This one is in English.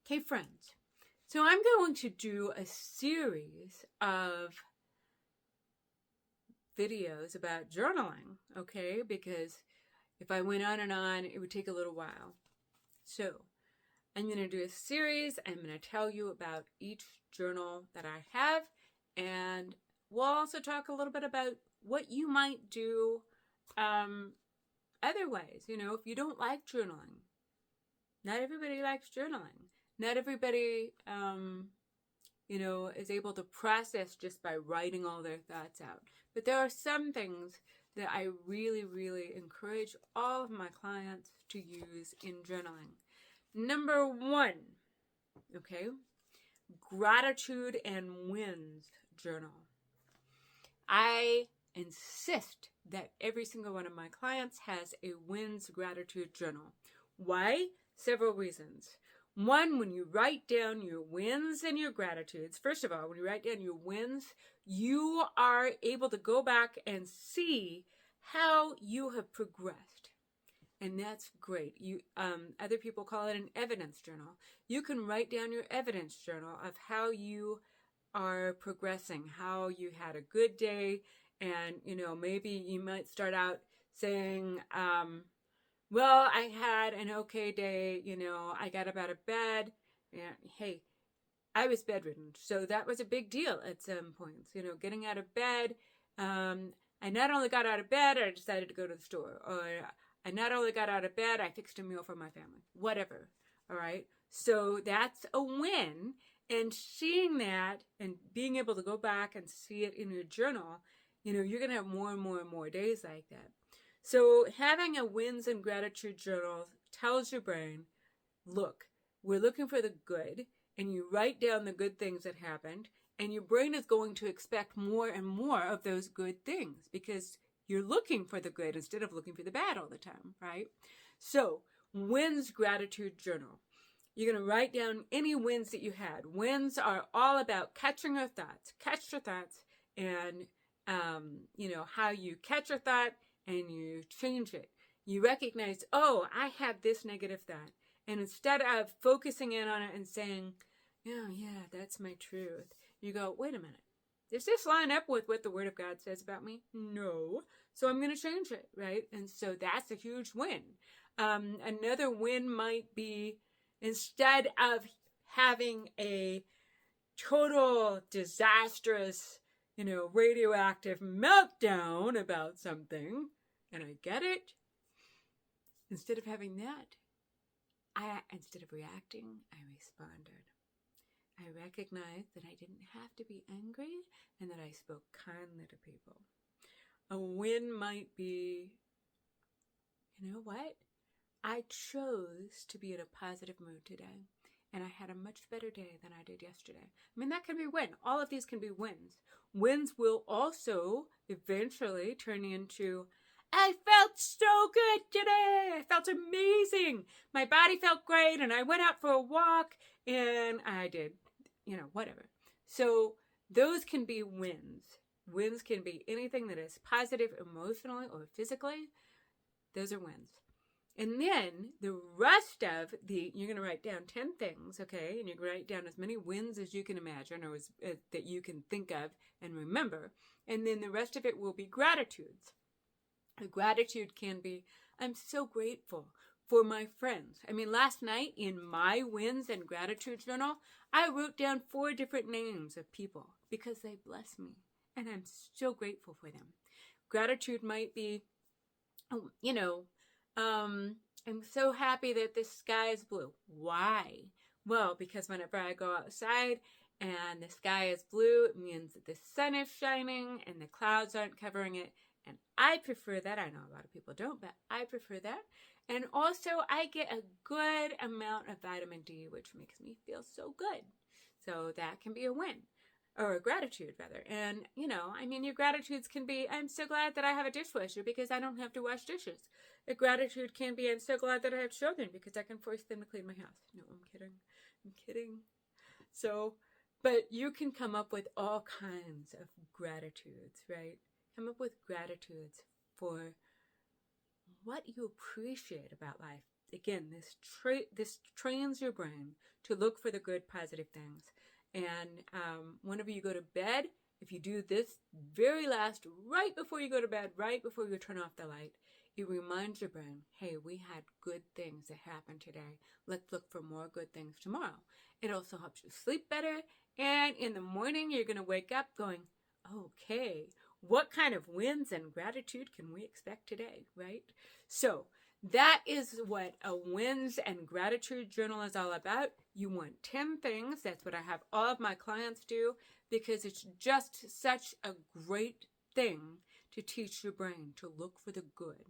Okay, friends. So I'm going to do a series of videos about journaling, okay? Because if I went on and on, it would take a little while. So I'm going to do a series. I'm going to tell you about each journal that I have, and we'll also talk a little bit about what you might do otherwise. You know, if you don't like journaling, not everybody likes journaling. Not everybody, is able to process just by writing all their thoughts out. But there are some things that I really, really encourage all of my clients to use in journaling. Number one, okay, gratitude and wins journal. I insist that every single one of my clients has a wins gratitude journal. Why? Several reasons. One, when you write down your wins and your gratitudes, first of all, when you write down your wins, you are able to go back and see how you have progressed. And that's great. Other people call it an evidence journal. You can write down your evidence journal of how you are progressing, how you had a good day, and maybe you might start out saying, well, I had an okay day, I got up out of bed, and hey, I was bedridden, so that was a big deal at some points, getting out of bed. I not only got out of bed, I decided to go to the store, or I not only got out of bed, I fixed a meal for my family, whatever, all right? So that's a win, and seeing that and being able to go back and see it in your journal, you're going to have more and more and more days like that. So having a wins and gratitude journal tells your brain, look, we're looking for the good, and you write down the good things that happened, and your brain is going to expect more and more of those good things because you're looking for the good instead of looking for the bad all the time, right? So, wins gratitude journal. You're going to write down any wins that you had. Wins are all about catching your thoughts. Catch your thoughts and, how you catch your thought and you change it. You recognize, oh, I had this negative thought. And instead of focusing in on it and saying, oh, yeah, that's my truth, you go, wait a minute. Does this line up with what the Word of God says about me? No. So I'm going to change it, right? And so that's a huge win. Another win might be, instead of having a total disastrous, radioactive meltdown about something, and I get it, instead of having that, instead of reacting, I responded. I recognized that I didn't have to be angry and that I spoke kindly to people. A win might be, you know what? I chose to be in a positive mood today, and I had a much better day than I did yesterday. I mean, that can be a win. All of these can be wins. Wins will also eventually turn into, I felt so good today. I felt amazing. My body felt great, and I went out for a walk, and I did, whatever. So those can be wins. Wins can be anything that is positive emotionally or physically. Those are wins. And then the rest of you're going to write down 10 things, okay? And you're going to write down as many wins as you can imagine or that you can think of and remember. And then the rest of it will be gratitudes. The gratitude can be, I'm so grateful for my friends. I mean, last night in my wins and gratitude journal, I wrote down 4 different names of people because they bless me. And I'm so grateful for them. Gratitude might be, I'm so happy that the sky is blue. Why? Well, because whenever I go outside and the sky is blue, it means that the sun is shining and the clouds aren't covering it. And I prefer that. I know a lot of people don't, but I prefer that. And also, I get a good amount of vitamin D, which makes me feel so good. So that can be a win. Or a gratitude, rather. And, your gratitudes can be, I'm so glad that I have a dishwasher because I don't have to wash dishes. A gratitude can be, I'm so glad that I have children because I can force them to clean my house. No, I'm kidding. So, but you can come up with all kinds of gratitudes, right? Come up with gratitudes for what you appreciate about life. again, this trains your brain to look for the good, positive things. And whenever you go to bed, if you do this very last, right before you go to bed, right before you turn off the light, it reminds your brain, hey, we had good things that happened today. Let's look for more good things tomorrow. It also helps you sleep better. And in the morning, you're going to wake up going, okay, what kind of wins and gratitude can we expect today, right? So that is what a wins and gratitude journal is all about. You want 10 things. That's what I have all of my clients do, because it's just such a great thing to teach your brain to look for the good